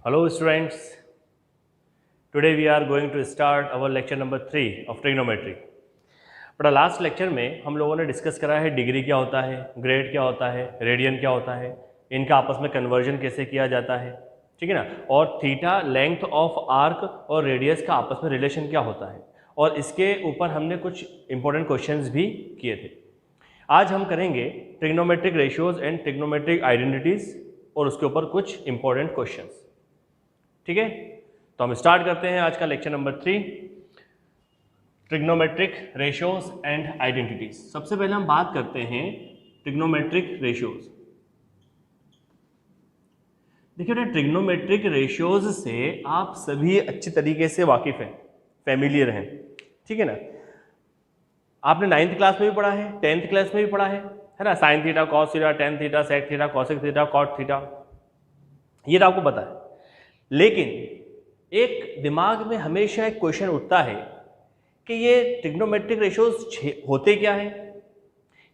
Hello students, today we are going to start our lecture number 3 of trigonometry. बड़ा last lecture में हम लोगों ने डिस्कस करा है डिग्री क्या होता है, ग्रेड क्या होता है, रेडियन क्या होता है, इनका आपस में कन्वर्जन कैसे किया जाता है, ठीक है ना, और थीटा लेंथ ऑफ आर्क और रेडियस का आपस में रिलेशन क्या होता है, और इसके ऊपर हमने कुछ इंपॉर्टेंट क्वेश्चंस भी किए थे। आज हम करेंगे trigonometric ratios and trigonometric identities और उसके ऊपर कुछ इंपॉर्टेंट क्वेश्चंस। ठीक है, तो हम स्टार्ट करते हैं आज का lecture number 3, trigonometric ratios and identities. सबसे पहले हम बात करते हैं ट्रिग्नोमेट्रिक रेशियोज। देखिए बेटा, ट्रिग्नोमेट्रिक रेशियोज से आप सभी अच्छी तरीके से वाकिफ हैं, फैमिलियर हैं, ठीक है ना। आपने 9th क्लास में भी पढ़ा है, 10th क्लास में भी पढ़ा है ना, sine theta, cos theta, tan theta, sec theta, cosec theta, cot theta, ये तो आपको पता है। लेकिन एक दिमाग में हमेशा एक क्वेश्चन उठता है कि ये ट्रिग्नोमेट्रिक रेशियोज होते क्या हैं,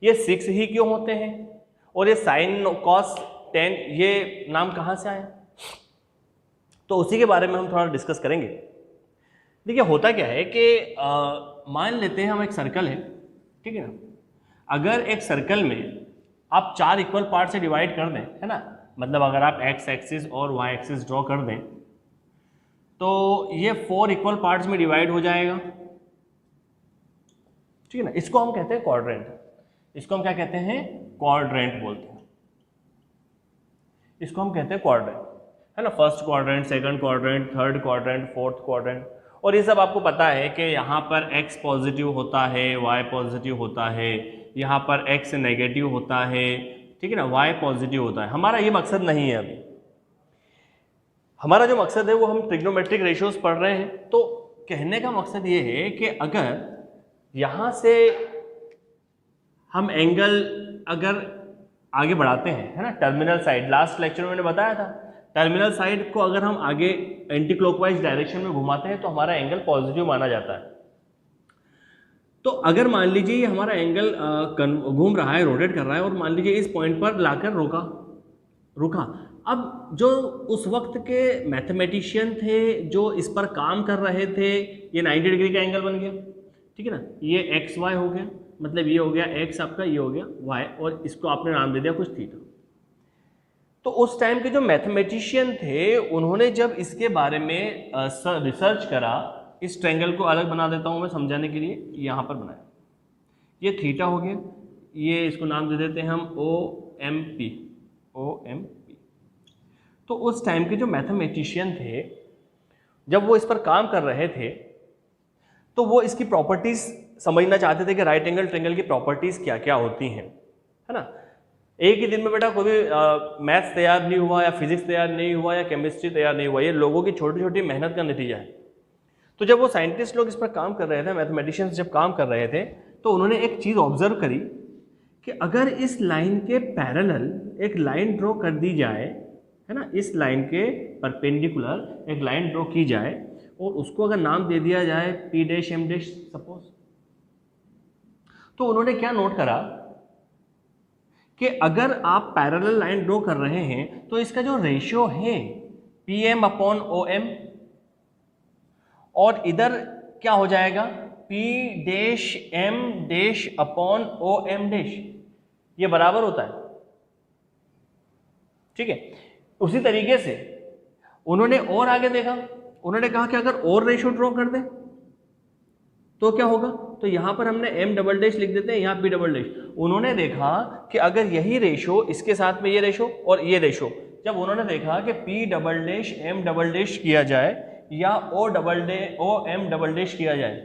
ये 6 ही क्यों होते हैं, और ये साइन कॉस टेन ये नाम कहाँ से आया। तो उसी के बारे में हम थोड़ा डिस्कस करेंगे। देखिए होता क्या है कि मान लेते हैं हम एक सर्कल है, ठीक है ना। अगर एक सर्कल में आप 4 इक्वल पार्ट से डिवाइड कर दें, है ना, मतलब अगर आप एक्स एक्सिस और वाई एक्सिस ड्रॉ कर दें तो ये 4 इक्वल पार्ट्स में डिवाइड हो जाएगा, ठीक है ना। इसको हम कहते हैं क्वाड्रेंट। इसको हम क्या कहते हैं? क्वाड्रेंट बोलते हैं। इसको हम कहते हैं क्वाड्रेंट, है ना। First quadrant, second quadrant, third quadrant, fourth quadrant, और ये सब आपको पता है कि यहाँ पर x पॉजिटिव होता है, y पॉजिटिव होता है, यहाँ पर x नेगेटिव होता है, ठीक है ना, y पॉजिटिव होता है। हमारा ये मकसद नहीं है अभी। हमारा जो मकसद है वो हम ट्रिग्नोमेट्रिक रेशियोज पढ़ रहे हैं। तो कहने का मकसद ये है कि अगर यहाँ से हम एंगल अगर आगे बढ़ाते हैं, है ना, टर्मिनल साइड, लास्ट लेक्चर में मैंने बताया था, टर्मिनल साइड को अगर हम आगे एंटी क्लॉकवाइज डायरेक्शन में घुमाते हैं तो हमारा एंगल पॉजिटिव माना जाता है। तो अगर मान लीजिए ये हमारा एंगल घूम रहा है, रोटेट कर रहा है, और मान लीजिए इस पॉइंट पर लाकर रुका। अब जो उस वक्त के मैथमेटिशियन थे जो इस पर काम कर रहे थे, ये 90 डिग्री का एंगल बन गया, ठीक है ना। ये एक्स वाई हो गया, मतलब ये हो गया एक्स आपका, ये हो गया वाई, और इसको आपने नाम दे दिया कुछ थीटा। तो उस टाइम के जो मैथमेटिशियन थे उन्होंने जब इसके बारे में रिसर्च करा, इस ट्रायंगल को अलग बना देता हूँ मैं समझाने के लिए, यहाँ पर बनाया, ये थीटा हो गया, ये इसको नाम दे देते हैं हम OMP। तो उस टाइम के जो मैथमेटिशियन थे जब वो इस पर काम कर रहे थे तो वो इसकी प्रॉपर्टीज समझना चाहते थे कि राइट एंगल ट्रायंगल की प्रॉपर्टीज क्या क्या होती हैं, है ना। एक ही दिन में बेटा कोई भी मैथ्स तैयार नहीं हुआ, या फिजिक्स तैयार नहीं हुआ, या केमिस्ट्री तैयार नहीं हुआ, ये लोगों की छोटी छोटी मेहनत का नतीजा है। तो जब वो साइंटिस्ट लोग इस पर काम कर रहे थे, मैथमेटिशियंस जब काम कर रहे थे, तो उन्होंने एक चीज़ ऑब्जर्व करी कि अगर इस लाइन के पैरेलल एक लाइन ड्रॉ कर दी जाए, है ना, इस लाइन के परपेंडिकुलर एक लाइन ड्रॉ की जाए और उसको अगर नाम दे दिया जाए P dash M dash suppose, तो उन्होंने क्या नोट करा कि अगर आप पैरेलल लाइन ड्रॉ कर रहे हैं तो इसका जो रेशियो है PM अपॉन OM, और इधर क्या हो जाएगा P dash M dash upon OM dash, ये बराबर होता है, ठीक है। उसी तरीके से उन्होंने और आगे देखा, उन्होंने कहा कि अगर और रेशियो ड्रॉ कर दें तो क्या होगा, तो यहां पर हमने M डबल डैश लिख देते हैं, यहाँ P डबल डैश। उन्होंने देखा कि अगर यही रेशियो इसके साथ में ये रेशियो और ये रेशियो, जब उन्होंने देखा कि P double dash M double dash किया जाए या OM डबल डैश किया जाए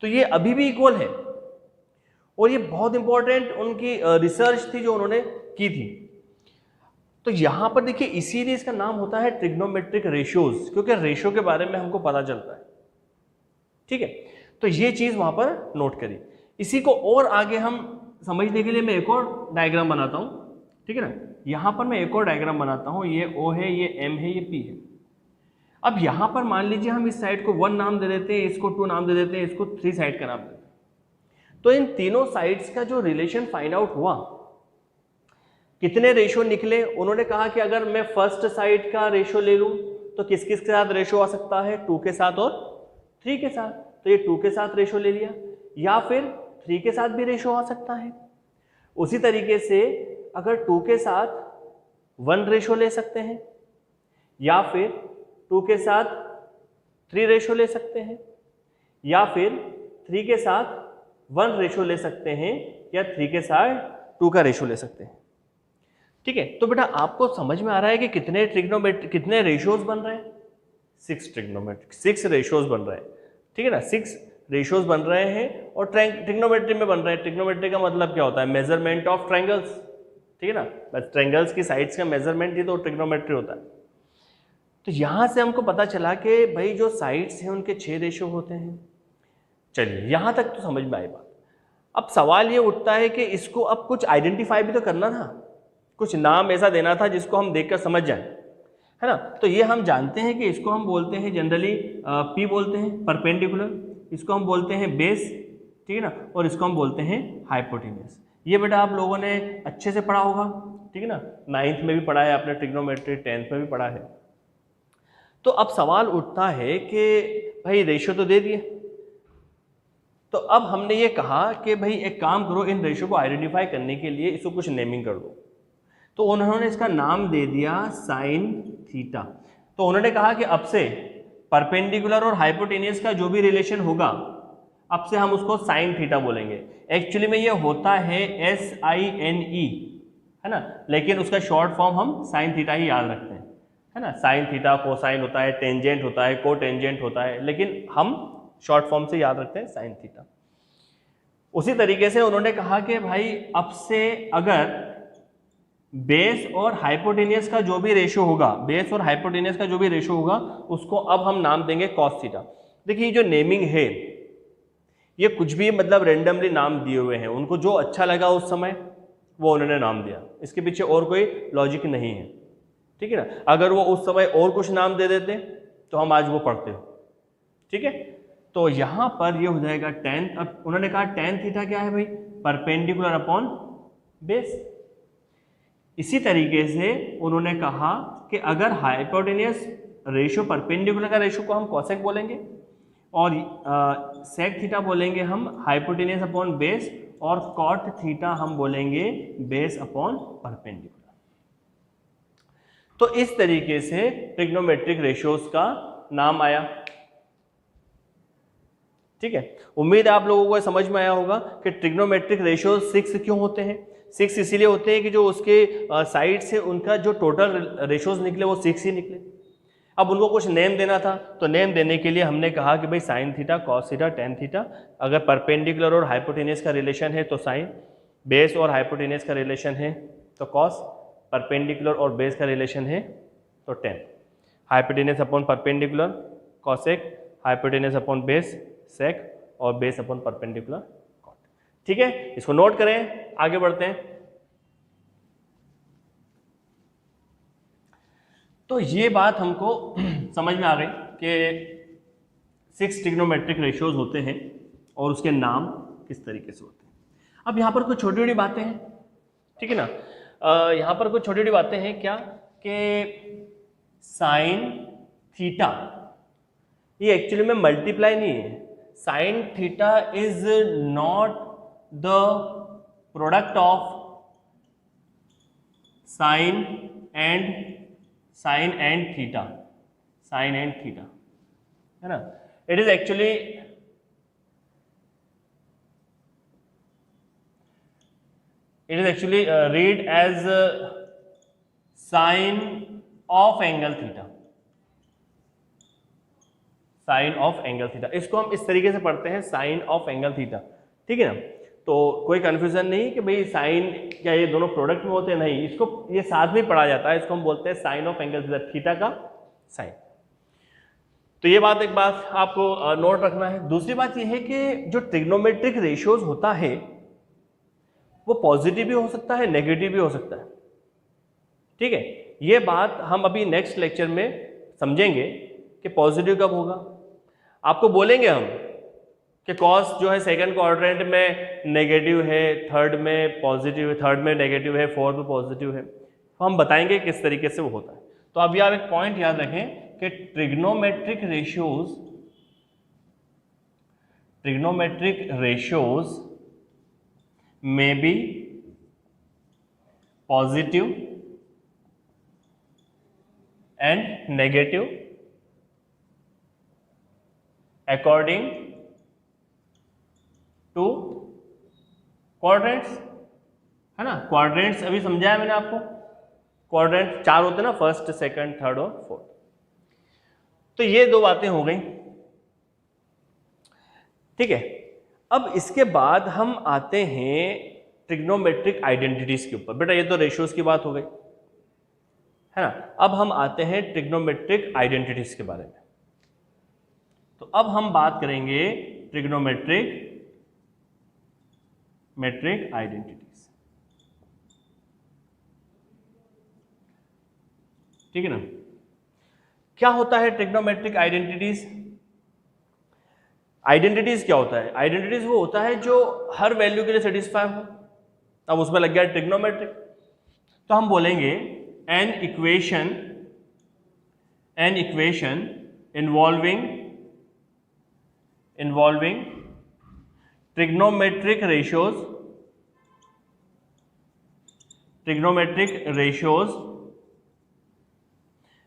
तो ये अभी भी इक्वल है। और ये बहुत इंपॉर्टेंट उनकी रिसर्च थी जो उन्होंने की थी। तो यहां पर देखिए इसीलिए इसका नाम होता है ट्रिग्नोमेट्रिक रेशियोज, क्योंकि रेशियो के बारे में हमको पता चलता है, ठीक है। तो ये चीज वहां पर नोट करी। इसी को और आगे हम समझने के लिए मैं एक और डायग्राम बनाता हूं, ठीक है ना। यहां पर मैं एक और डायग्राम बनाता हूं, ये O है, ये M है, ये P है। अब यहां पर मान लीजिए हम इस साइड को 1 नाम दे देते हैं, इसको 2 नाम दे देते हैं, इसको 3 साइड का नाम देते हैं। तो इन तीनों साइड्स का जो रिलेशन फाइंड आउट हुआ, कितने रेशियो निकले, उन्होंने कहा कि अगर मैं फर्स्ट साइड का रेशियो ले लूं तो किस किस के साथ रेशो आ सकता है, 2 के साथ और 3 के साथ। तो ये 2 के साथ रेशो ले लिया, या फिर 3 के साथ भी रेशो आ सकता है। उसी तरीके से अगर 2 के साथ 1 रेशो ले सकते हैं, या फिर 2 के साथ 3 रेशो ले सकते हैं, या फिर 3 के साथ 1 रेशो ले सकते हैं, या 3 के साथ 2 का रेशो ले सकते हैं। ठीक है, तो बेटा आपको समझ में आ रहा है कि कितने ट्रिग्नोमेट्रिक, कितने रेशियोज बन रहे हैं? 6 ट्रिग्नोमेट्रिक, 6 रेशियोज बन रहे हैं। ठीक है ना, 6 रेशियोज बन रहे हैं और ट्रिग्नोमेट्री में बन रहे हैं। ट्रिग्नोमेट्री का मतलब क्या होता है? Measurement of triangles. ठीक है ना, बस ट्रायंगल्स की साइड्स का मेजरमेंट ही तो ट्रिग्नोमेट्री होता है। तो यहां से हमको पता चला कि भाई जो साइड्स हैं उनके 6 रेशियो होते हैं। चलिए यहां तक तो समझ में आई बात। अब सवाल ये उठता है कि इसको अब कुछ आइडेंटिफाई भी तो करना था, कुछ नाम ऐसा देना था जिसको हम देखकर समझ जाएं, है ना। तो ये हम जानते हैं कि इसको हम बोलते हैं जनरली पी बोलते हैं, परपेंडिकुलर। इसको हम बोलते हैं बेस, ठीक है ना, और इसको हम बोलते हैं हाइपोटेन्यूज। ये बेटा आप लोगों ने अच्छे से पढ़ा होगा, ठीक है ना, 9th में भी पढ़ा है आपने ट्रिग्नोमेट्री, 10th में भी पढ़ा है। तो अब सवाल उठता है कि भाई रेशियो तो दे दिए, तो अब हमने ये कहा कि भाई एक काम करो, इन रेशियो को आइडेंटिफाई करने के लिए इसको कुछ नेमिंग कर दो। तो उन्होंने इसका नाम दे दिया साइन थीटा। तो उन्होंने कहा कि अब से परपेंडिकुलर और हाइपोटेनियस का जो भी रिलेशन होगा, अब से हम उसको साइन थीटा बोलेंगे। एक्चुअली में ये होता है SINE, है ना, लेकिन उसका शॉर्ट फॉर्म हम साइन थीटा ही याद रखते हैं, है ना। साइन थीटा कोसाइन होता है, टेंजेंट होता है, को टेंजेंट होता है, लेकिन हम शॉर्ट फॉर्म से याद रखते हैं साइन थीटा। उसी तरीके से उन्होंने कहा कि भाई अब से अगर बेस और हाइपोटेनियस का जो भी रेशियो होगा, बेस और हाइपोटेनियस का जो भी रेशियो होगा, उसको अब हम नाम देंगे कॉस थीटा। देखिए जो नेमिंग है ये कुछ भी मतलब रेंडमली नाम दिए हुए हैं, उनको जो अच्छा लगा उस समय वो उन्होंने नाम दिया, इसके पीछे और कोई लॉजिक नहीं है, ठीक है ना। अगर वो उस समय और कुछ नाम दे देते तो हम आज वो पढ़ते हो, ठीक है। तो यहां पर ये हो जाएगा tan। अब उन्होंने कहा tan थीटा क्या है भाई? Perpendicular upon base. इसी तरीके से उन्होंने कहा कि अगर हाइपोटेनियस रेशियो, परपेंडिकुलर का रेशियो को हम कॉसेक बोलेंगे और सेक थीटा बोलेंगे हम हाइपोटेनियस अपॉन बेस, और कॉट थीटा हम बोलेंगे बेस अपॉन परपेंडिकुलर। तो इस तरीके से ट्रिग्नोमेट्रिक रेशियोज का नाम आया, ठीक है। उम्मीद है आप लोगों को समझ में आया होगा कि ट्रिग्नोमेट्रिक रेशियोज 6 क्यों होते हैं। 6 इसीलिए होते हैं कि जो उसके साइड से उनका जो टोटल रेशियोज निकले वो 6 ही निकले। अब उनको कुछ नेम देना था, तो नेम देने के लिए हमने कहा कि भाई sine theta, cos theta, tan theta. अगर परपेंडिकुलर और हाइपोटेनियस का रिलेशन है तो साइन, बेस और हाइपोटेनियस का रिलेशन है तो कॉस, परपेंडिकुलर और बेस का रिलेशन है तो tan. Hypotenuse upon perpendicular cosec, hypotenuse upon base sec, और बेस अपॉन परपेंडिकुलर कॉट। ठीक है, इसको नोट करें, आगे बढ़ते हैं। तो ये बात हमको समझ में आ गई कि 6 ट्रिग्नोमेट्रिक रेशियोज होते हैं और उसके नाम किस तरीके से होते हैं। अब यहाँ पर कुछ छोटी छोटी बातें हैं, ठीक है ना। यहाँ पर कुछ छोटी छोटी बातें हैं क्या, कि साइन थीटा ये एक्चुअली में मल्टीप्लाई नहीं है। Sine theta is not the product of sine and theta, sine and theta, है ना। It is actually read as sine of angle theta, sine of angle theta. इसको हम इस तरीके से पढ़ते हैं, साइन ऑफ एंगल थीटा, ठीक है ना। तो कोई कंफ्यूजन नहीं कि भाई साइन क्या ये दोनों प्रोडक्ट में होते हैं, नहीं, इसको ये साथ में पढ़ा जाता है। इसको हम बोलते हैं sine of angle theta, theta का साइन। तो ये बात एक बात आपको नोट रखना है। दूसरी बात ये है कि जो ट्रिग्नोमेट्रिक रेशियोज होता है वो पॉजिटिव भी हो सकता है, नेगेटिव भी हो सकता है, ठीक है। ये बात हम अभी नेक्स्ट लेक्चर में समझेंगे कि पॉजिटिव कब होगा। आपको बोलेंगे हम कि कॉस जो है सेकंड क्वाड्रेंट में नेगेटिव है, थर्ड में पॉजिटिव है, थर्ड में नेगेटिव है, फोर्थ में पॉजिटिव है, तो हम बताएंगे किस तरीके से वो होता है। तो अभी आप एक पॉइंट याद रखें कि ट्रिग्नोमेट्रिक रेशियोज में be positive and negative according to quadrants, है ना। क्वाड्रेंट्स अभी समझाया मैंने आपको, क्वाड्रेंट 4 होते हैं ना, फर्स्ट, सेकंड, थर्ड और फोर्थ। तो ये 2 बातें हो गई, ठीक है। अब इसके बाद हम आते हैं ट्रिग्नोमेट्रिक आइडेंटिटीज के ऊपर। बेटा ये तो रेशियोज की बात हो गई, है ना। अब हम आते हैं ट्रिग्नोमेट्रिक आइडेंटिटीज के बारे में। तो अब हम बात करेंगे ट्रिग्नोमेट्रिक आइडेंटिटीज, ठीक है ना। क्या होता है ट्रिग्नोमेट्रिक आइडेंटिटीज? आइडेंटिटीज क्या होता है? आइडेंटिटीज वो होता है जो हर वैल्यू के लिए सेटिस्फाई हो। अब उसमें लग गया ट्रिग्नोमेट्रिक, तो हम बोलेंगे an equation involving trigonometric ratios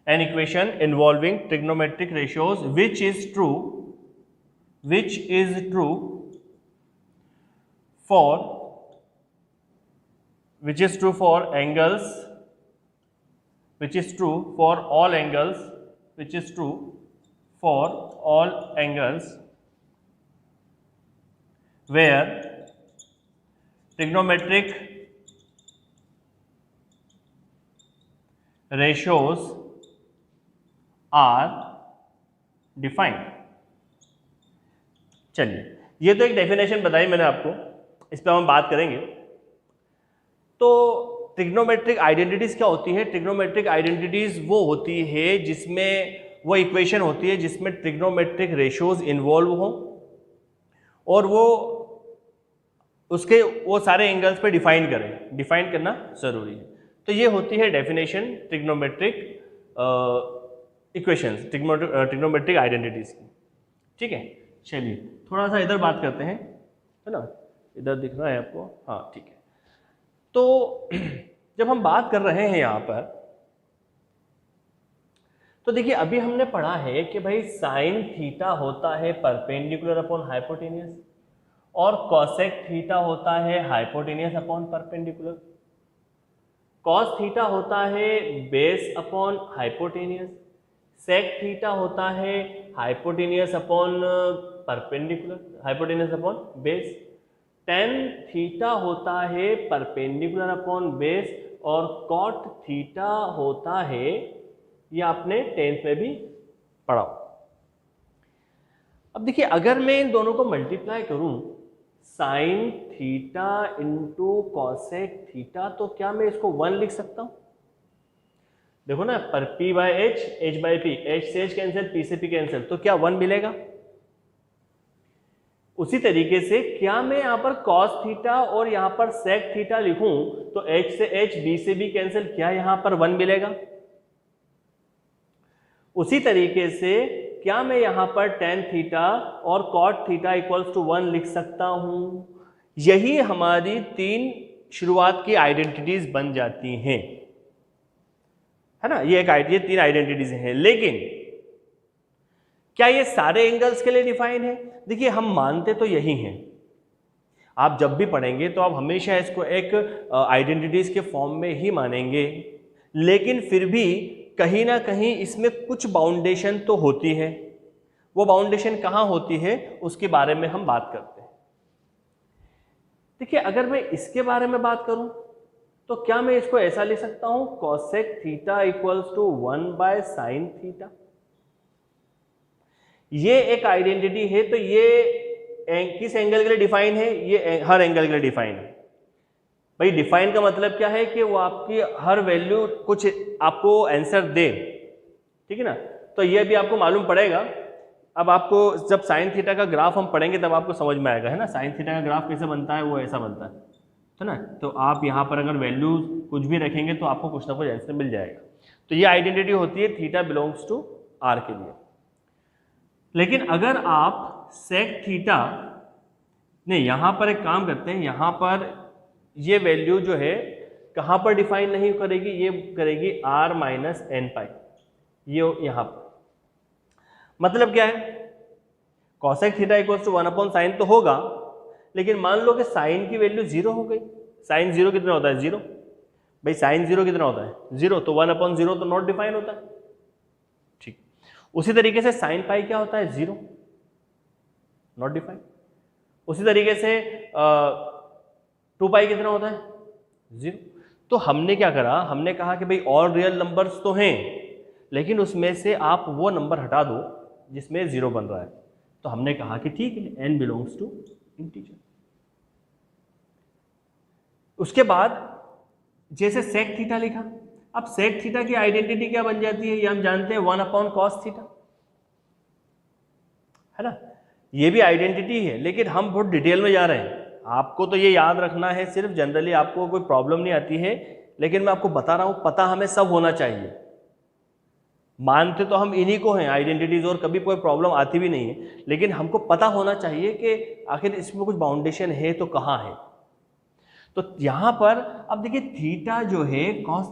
an equation involving trigonometric ratios which is true for angles, which is true for all angles where trigonometric ratios are defined. चलिए, ये तो एक डेफिनेशन बताई मैंने आपको, इस पर हम बात करेंगे। तो ट्रिग्नोमेट्रिक आइडेंटिटीज क्या होती है? ट्रिग्नोमेट्रिक आइडेंटिटीज वो होती है जिसमें वो इक्वेशन होती है जिसमें ट्रिग्नोमेट्रिक रेशियोज इन्वॉल्व हो और वो सारे एंगल्स पे डिफाइन करना जरूरी है। तो ये होती है definition trigonometric equations, trigonometric identities की, ठीक है। चलिए थोड़ा सा इधर बात करते हैं, है ना। इधर दिख रहा है आपको? हाँ, ठीक है। तो जब हम बात कर रहे हैं यहाँ पर, तो देखिए अभी हमने पढ़ा है कि भाई साइन थीटा होता है परपेंडिकुलर अपॉन हाइपोटेनियस और कॉसेक थीटा होता है hypotenuse upon perpendicular. Cos theta होता है base upon hypotenuse, sec theta होता है hypotenuse upon perpendicular, hypotenuse upon base. Tan theta होता है परपेंडिकुलर अपॉन बेस और कॉट थीटा होता है, ये आपने 10th में भी पढ़ा। अब देखिए अगर मैं इन दोनों को मल्टीप्लाई करूं, sign theta into cosec theta, तो क्या मैं इसको 1 लिख सकता हूं? देखो ना, पर p by H, h by P, h से h कैंसिल, p से p कैंसिल, तो क्या 1 मिलेगा? उसी तरीके से क्या मैं यहां पर cos थीटा और यहां पर sec थीटा लिखूं तो h से h, b से b कैंसिल, क्या यहां पर 1 मिलेगा? उसी तरीके से क्या मैं यहां पर tan थीटा और cot थीटा इक्वल्स टू 1 लिख सकता हूं? यही हमारी 3 शुरुआत की आइडेंटिटीज बन जाती हैं, है ना। ये 3 आइडेंटिटीज हैं, लेकिन क्या ये सारे एंगल्स के लिए डिफाइन है? देखिए हम मानते तो यही हैं, आप जब भी पढ़ेंगे तो आप हमेशा इसको एक आइडेंटिटीज के फॉर्म में ही मानेंगे, लेकिन फिर भी कहीं ना कहीं इसमें कुछ बाउंडेशन तो होती है। वो बाउंडेशन कहाँ होती है उसके बारे में हम बात करते हैं। देखिए अगर मैं इसके बारे में बात करूं तो क्या मैं इसको ऐसा लिख सकता हूं, cosec theta equals to 1 by sine theta. ये एक आइडेंटिटी है, तो ये किस एंगल के लिए डिफाइन है? ये हर एंगल के लिए डिफाइन है। भाई डिफाइन का मतलब क्या है कि वो आपकी हर वैल्यू कुछ आपको आंसर दे, ठीक है ना। तो ये भी आपको मालूम पड़ेगा। अब आपको जब साइन थीटा का ग्राफ हम पढ़ेंगे तब आपको समझ में आएगा, है ना। साइन थीटा का ग्राफ कैसे बनता है, वो ऐसा बनता है ना। तो आप यहाँ पर अगर वैल्यू कुछ भी रखेंगे तो आपको कुछ ना कुछ आंसर मिल जाएगा। तो ये आइडेंटिटी होती है थीटा बिलोंग्स टू आर के लिए। लेकिन अगर आप सेक थीटा, नहीं यहाँ पर एक काम करते हैं, यहाँ पर ये वैल्यू जो है कहाँ पर डिफाइन नहीं करेगी, ये करेगी r माइनस एन पाई, ये यहाँ पर। मतलब क्या है, cosec theta equals to 1/sin तो होगा, लेकिन मान लो कि साइन की वैल्यू 0 हो गई। साइन 0 कितना होता है, 0। भाई साइन 0 कितना होता है, 0, तो 1/0 तो नॉट डिफाइन होता है। ठीक, उसी तरीके से साइन पाई क्या होता है, 0, नॉट डिफाइन। उसी तरीके से 2 पाई कितना होता है, 0। तो हमने क्या करा, हमने कहा कि भाई ऑल रियल नंबर्स तो हैं, लेकिन उसमें से आप वो नंबर हटा दो जिसमें 0 बन रहा है। तो हमने कहा कि ठीक है, n बिलोंग्स टू इंटीजर। उसके बाद जैसे सेक थीटा लिखा, अब सेक थीटा की आइडेंटिटी क्या बन जाती है, ये हम जानते हैं 1/cos थीटा, है ना। ये भी आइडेंटिटी है, लेकिन हम बहुत डिटेल में जा रहे हैं। आपको तो ये याद रखना है, सिर्फ जनरली आपको कोई प्रॉब्लम नहीं आती है, लेकिन मैं आपको बता रहा हूं, पता हमें सब होना चाहिए। मानते तो हम इन्हीं को हैं आइडेंटिटीज, और कभी कोई प्रॉब्लम आती भी नहीं है, लेकिन हमको पता होना चाहिए कि आखिर इसमें कुछ बाउंडेशन है तो कहाँ है। तो यहां पर अब देखिए, थीटा जो है कॉस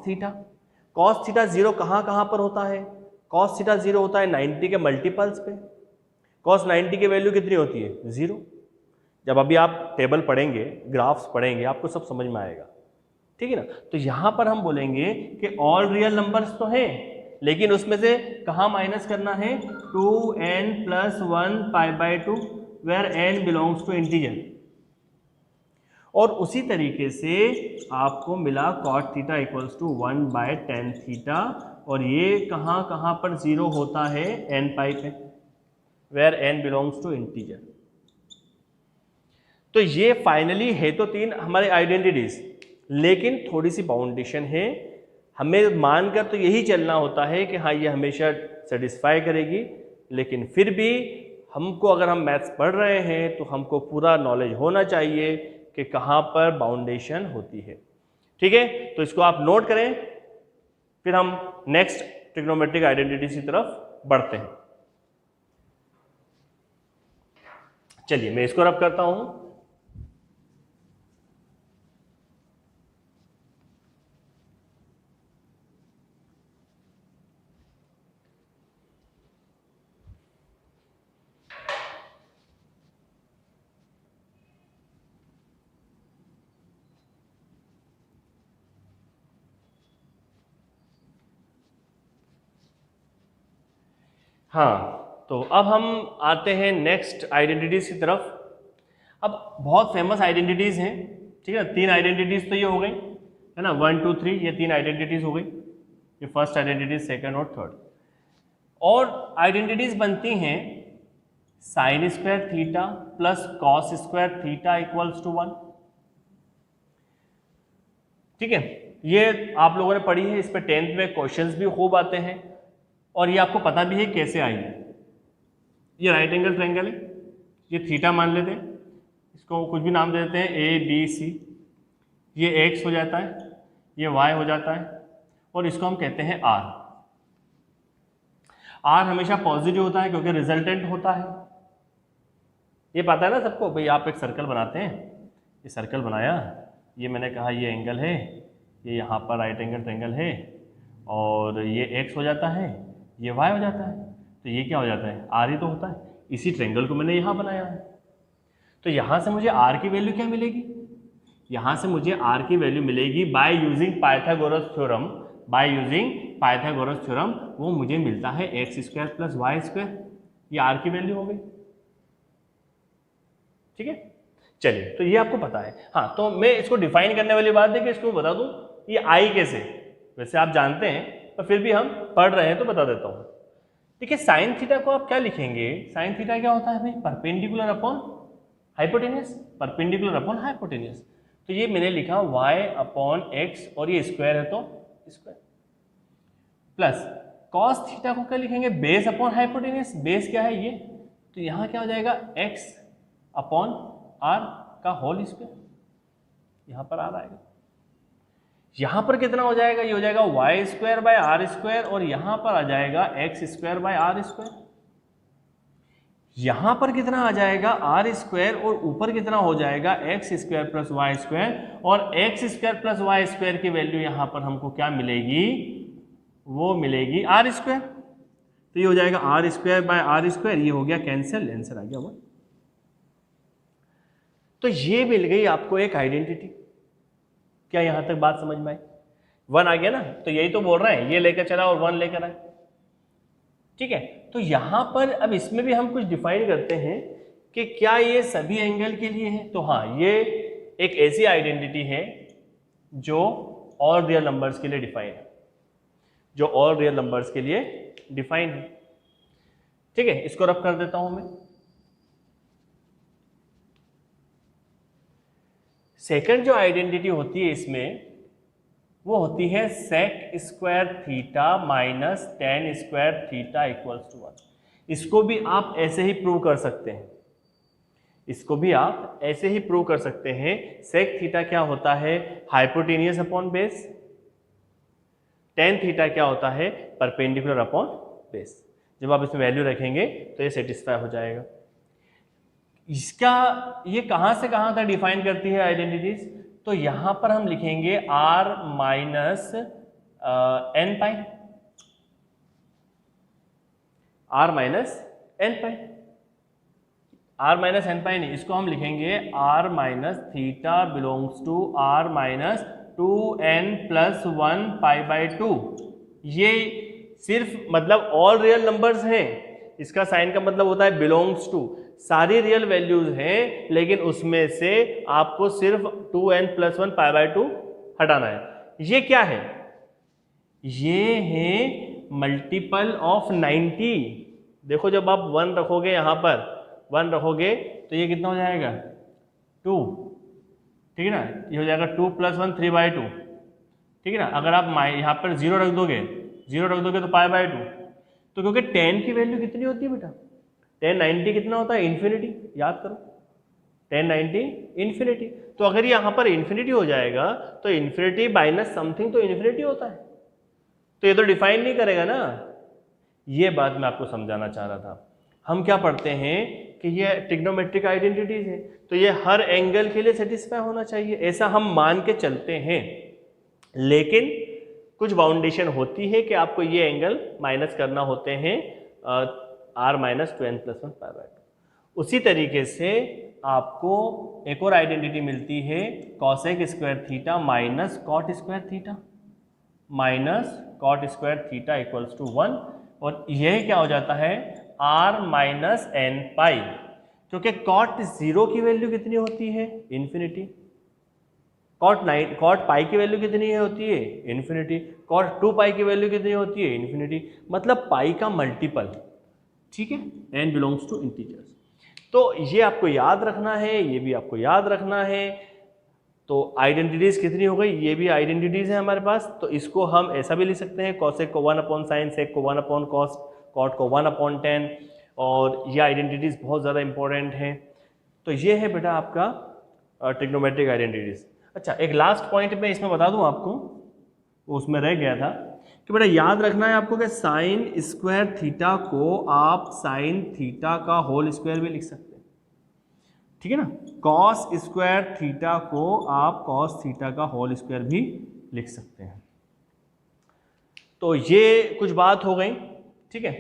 थीटा 0 कहाँ पर होता है, कॉस थीटा 0 होता है 90 के मल्टीपल्स पे। कॉस 90 की वैल्यू कितनी होती है, 0। जब अभी आप टेबल पढ़ेंगे, ग्राफ्स पढ़ेंगे, आपको सब समझ में आएगा, ठीक है ना। तो यहां पर हम बोलेंगे कि ऑल रियल नंबर्स तो हैं, लेकिन उसमें से कहाँ माइनस करना है, 2n + 1 π/2 where n belongs to integer. और उसी तरीके से आपको मिला cot theta equals to 1/tan theta, और ये कहाँ पर 0 होता है, n पाई पे, where n belongs to integer. तो ये फाइनली है तो 3 हमारे आइडेंटिटीज, लेकिन थोड़ी सी बाउंडेशन है। हमें मानकर तो यही चलना होता है कि हाँ ये हमेशा सेटिस्फाई करेगी, लेकिन फिर भी हमको, अगर हम मैथ्स पढ़ रहे हैं तो हमको पूरा नॉलेज होना चाहिए कि कहाँ पर बाउंडेशन होती है। ठीक है, तो इसको आप नोट करें, फिर हम नेक्स्ट ट्रिग्नोमेट्रिक आइडेंटिटीज की तरफ बढ़ते हैं। चलिए मैं इसको रब करता हूं। हाँ, तो अब हम आते हैं नेक्स्ट आइडेंटिटीज की तरफ। अब बहुत फेमस आइडेंटिटीज हैं, ठीक है ना। 3 आइडेंटिटीज तो ये हो गई, है ना, 1 2 3, ये 3 आइडेंटिटीज हो गई, ये फर्स्ट आइडेंटिटी, सेकंड और थर्ड। और आइडेंटिटीज बनती हैं sin square theta plus cos square theta equals to 1। ठीक है, ये आप लोगों ने पढ़ी है, इस पर 10th में क्वेश्चंस भी खूब आते हैं, और ये आपको पता भी है कैसे आई है। ये राइट एंगल ट्रायंगल है, ये थीटा मान लेते हैं, इसको कुछ भी नाम दे देते हैं, ए बी सी। ये एक्स हो जाता है, ये वाई हो जाता है, और इसको हम कहते हैं आर। आर हमेशा पॉजिटिव होता है क्योंकि रिजल्टेंट होता है। ये पता है ना सबको, भाई आप एक सर्कल बनाते हैं, ये सर्कल बनाया, ये मैंने कहा ये एंगल है, ये यहाँ पर राइट एंगल ट्रायंगल है, और ये एक्स हो जाता है, ये वाई हो जाता है, तो ये क्या हो जाता है, आर ही तो होता है। इसी ट्रायंगल को मैंने यहाँ बनाया है, तो यहाँ से मुझे आर की वैल्यू क्या मिलेगी, यहाँ से मुझे आर की वैल्यू मिलेगी by using Pythagoras theorem. By using Pythagoras theorem वो मुझे मिलता है x² + y², ये आर की वैल्यू हो गई। ठीक है, चलिए, तो ये आपको पता है। हाँ, तो मैं इसको डिफाइन करने वाली बात है कि इसको बता दूं ये आई कैसे, वैसे आप जानते हैं पर फिर भी हम पढ़ रहे हैं तो बता देता हूं। देखिए, साइन थीटा को आप क्या लिखेंगे, साइन थीटा क्या होता है भाई, perpendicular upon hypotenuse, perpendicular upon hypotenuse. तो ये मैंने लिखा y/x, और ये स्क्वायर है तो स्क्वायर, प्लस कॉस थीटा को क्या लिखेंगे, बेस अपॉन हाइपोटेन्यूस। बेस क्या है ये, तो यहाँ क्या हो जाएगा, x/r का होल स्क्वायर, यहाँ पर r आएगा। यहाँ पर कितना हो जाएगा, ये हो जाएगा Y square by R square, और यहाँ पर आ जाएगा x square by R square. यहाँ पर कितना आ जाएगा आर स्क्वायर, और ऊपर कितना हो जाएगा x square plus y square, और x square plus y square की वैल्यू यहाँ पर हमको क्या मिलेगी, वो मिलेगी आर स्क्वायर। तो ये हो जाएगा R square by R square, ये हो गया कैंसिल, आंसर आ गया 1। तो ये मिल गई आपको एक आइडेंटिटी। क्या यहां तक बात समझ में आई? 1 आ गया ना, तो यही तो बोल रहे हैं, ये लेकर चला और 1 लेकर आए, ठीक है। तो यहां पर अब इसमें भी हम कुछ डिफाइन करते हैं कि क्या ये सभी एंगल के लिए है। तो हाँ, ये एक ऐसी आइडेंटिटी है जो ऑल रियल नंबर्स के लिए डिफाइन है, जो ऑल रियल नंबर्स के लिए डिफाइन है, ठीक है। इसको रब कर देता हूं मैं। सेकंड जो आइडेंटिटी होती है इसमें, वो होती है sec square theta minus tan square theta equals to 1। इसको भी आप ऐसे ही प्रूव कर सकते हैं, इसको भी आप ऐसे ही प्रूव कर सकते हैं। सेक थीटा क्या होता है, hypotenuse upon base. Tan theta क्या होता है, परपेंडिकुलर अपॉन बेस। जब आप इसमें वैल्यू रखेंगे तो ये सेटिस्फाई हो जाएगा। इसका ये कहां से कहां तक डिफाइन करती है आइडेंटिटीज, तो यहां पर हम लिखेंगे r minus n pi, r minus n pi, r minus n pi नहीं, इसको हम लिखेंगे r minus theta belongs to r minus 2n plus 1 pi by 2। ये सिर्फ मतलब ऑल रियल नंबर्स हैं, इसका साइन का मतलब होता है बिलोंग्स टू, सारी रियल वैल्यूज हैं, लेकिन उसमें से आपको सिर्फ 2n प्लस 1 पाई बाई 2 हटाना है। ये क्या है, ये है मल्टीपल ऑफ 90। देखो जब आप 1 रखोगे, यहां पर 1 रखोगे तो ये कितना हो जाएगा 2, ठीक है ना। ये हो जाएगा 2 प्लस 1 3 बाई 2, ठीक है ना। अगर आप यहाँ पर 0 रख दोगे तो पाई बाई 2। तो क्योंकि 10 की वैल्यू कितनी होती है बेटा, 10 90 कितना होता है, इन्फिनिटी। याद करो 10 90 इन्फिनिटी। तो अगर यहाँ पर इन्फिनिटी हो जाएगा तो इन्फिनिटी माइनस समथिंग तो इन्फिनिटी होता है, तो ये तो डिफाइन नहीं करेगा ना। ये बात मैं आपको समझाना चाह रहा था। हम क्या पढ़ते हैं कि ये ट्रिग्नोमेट्रिक आइडेंटिटीज है, तो ये हर एंगल के लिए सेटिस्फाई होना चाहिए, ऐसा हम मान के चलते हैं। लेकिन कुछ बाउंडेशन होती है कि आपको ये एंगल माइनस करना होते हैं r minus 2n plus 1 pi by 2। उसी तरीके से आपको एक और आइडेंटिटी मिलती है cosec square theta minus cot square theta, minus cot square theta equals to 1। और यह क्या हो जाता है r माइनस एन पाई, क्योंकि कॉट 0 की वैल्यू कितनी होती है, इन्फिनिटी। कॉट पाई की वैल्यू कितनी होती है, इन्फिनिटी। कॉट 2 पाई की वैल्यू कितनी होती है, इन्फिनिटी। मतलब पाई का मल्टीपल, ठीक है। n belongs to integers. तो ये आपको याद रखना है, ये भी आपको याद रखना है। तो आइडेंटिटीज कितनी हो गई, ये भी आइडेंटिटीज है हमारे पास। तो इसको हम ऐसा भी लिख सकते हैं, कॉसेक को 1 अपॉन साइन, सेक को 1 अपॉन कॉस, कॉट को 1 अपॉन टेन। और ये आइडेंटिटीज बहुत ज़्यादा इंपॉर्टेंट हैं। तो ये है बेटा आपका ट्रिग्नोमेट्रिक आइडेंटिटीज। अच्छा, एक लास्ट पॉइंट मैं इसमें बता दूं आपको, वो उसमें रह गया था कि बेटा याद रखना है आपको कि साइन स्क्वायर थीटा को आप साइन थीटा का होल स्क्वायर भी लिख सकते हैं, ठीक है ना। कॉस स्क्वायर थीटा को आप कॉस थीटा का होल स्क्वायर भी लिख सकते हैं। तो ये कुछ बात हो गई, ठीक है।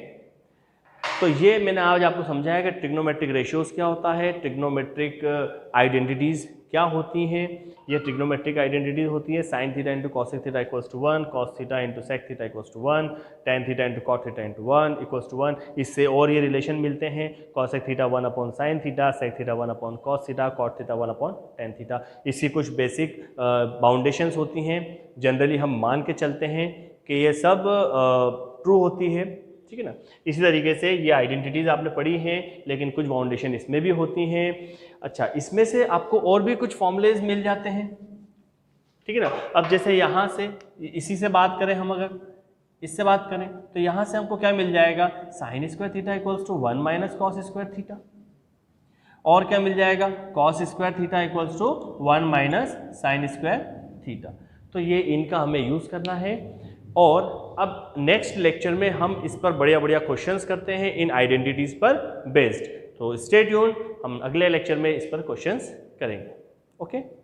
तो ये मैंने आज आपको समझाया कि ट्रिग्नोमेट्रिक रेशियोज क्या होता है, ट्रिग्नोमेट्रिक आइडेंटिटीज क्या होती हैं। ये ट्रिग्नोमेट्रिक आइडेंटिटीज होती है sine theta into cosec theta equals to 1, cos theta into sec theta equals to 1, tan theta into cot theta into 1 equals to 1। इससे और ये रिलेशन मिलते हैं, cosec theta 1 upon sine theta, sec theta 1 upon cos theta, cot theta 1 upon tan theta. इसकी कुछ basic बाउंडेशंस होती हैं, generally हम मान के चलते हैं कि ये सब ट्रू होती है, ठीक है ना। इसी तरीके से ये आइडेंटिटीज आपने पढ़ी हैं, लेकिन कुछ बाउंडेशन इसमें भी होती हैं। अच्छा, इसमें से आपको और भी कुछ फॉर्मूलेज मिल जाते हैं, ठीक है ना। अब जैसे यहाँ से इसी से बात करें, हम अगर इससे बात करें तो यहाँ से हमको क्या मिल जाएगा, sine square theta equals to 1 minus cos square theta. और क्या मिल जाएगा, cos square theta equals to 1 minus sine square theta. तो ये इनका हमें यूज़ करना है। और अब नेक्स्ट लेक्चर में हम इस पर बढ़िया बढ़िया क्वेश्चंस करते हैं इन आइडेंटिटीज़ पर बेस्ड। तो स्टे ट्यून्ड, हम अगले लेक्चर में इस पर क्वेश्चंस करेंगे। ओके।